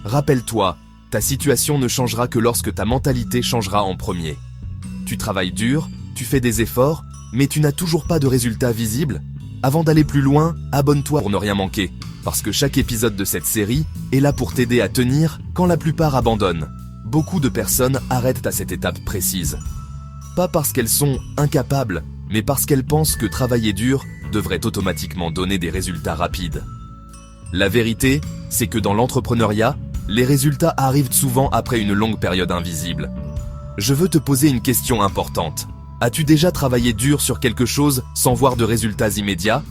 Rappelle-toi, ta situation ne changera que lorsque ta mentalité changera en premier. Tu travailles dur, tu fais des efforts, mais tu n'as toujours pas de résultats visibles. Avant d'aller plus loin, abonne-toi pour ne rien manquer, parce que chaque épisode de cette série est là pour t'aider à tenir quand la plupart abandonnent. Beaucoup de personnes arrêtent à cette étape précise. Pas parce qu'elles sont incapables, mais parce qu'elles pensent que travailler dur devrait automatiquement donner des résultats rapides. La vérité, c'est que dans l'entrepreneuriat, les résultats arrivent souvent après une longue période invisible. Je veux te poser une question importante. As-tu déjà travaillé dur sur quelque chose sans voir de résultats immédiats?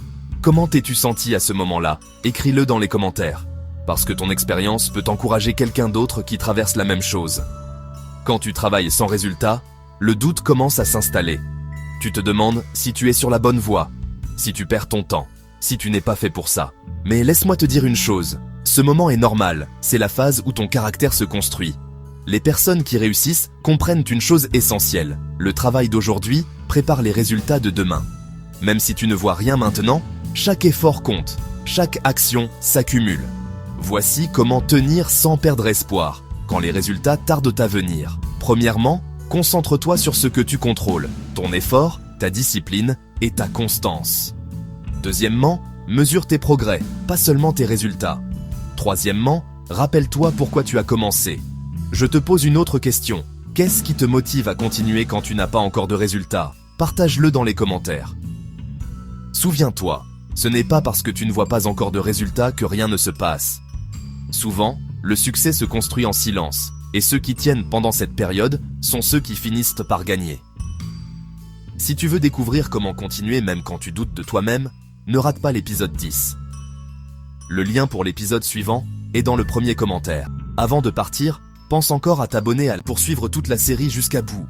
Comment t'es-tu senti à ce moment-là? Écris-le dans les commentaires. Parce que ton expérience peut encourager quelqu'un d'autre qui traverse la même chose. Quand tu travailles sans résultat, le doute commence à s'installer. Tu te demandes si tu es sur la bonne voie, si tu perds ton temps, si tu n'es pas fait pour ça. Mais laisse-moi te dire une chose, ce moment est normal, c'est la phase où ton caractère se construit. Les personnes qui réussissent comprennent une chose essentielle, le travail d'aujourd'hui prépare les résultats de demain. Même si tu ne vois rien maintenant, chaque effort compte, chaque action s'accumule. Voici comment tenir sans perdre espoir, quand les résultats tardent à venir. Premièrement, concentre-toi sur ce que tu contrôles, ton effort, ta discipline et ta constance. Deuxièmement, mesure tes progrès, pas seulement tes résultats. Troisièmement, rappelle-toi pourquoi tu as commencé. Je te pose une autre question. Qu'est-ce qui te motive à continuer quand tu n'as pas encore de résultats? Partage-le dans les commentaires. Souviens-toi, ce n'est pas parce que tu ne vois pas encore de résultats que rien ne se passe. Souvent, le succès se construit en silence, et ceux qui tiennent pendant cette période sont ceux qui finissent par gagner. Si tu veux découvrir comment continuer même quand tu doutes de toi-même, ne rate pas l'épisode 10. Le lien pour l'épisode suivant est dans le premier commentaire. Avant de partir, pense encore à t'abonner pour suivre toute la série jusqu'à bout.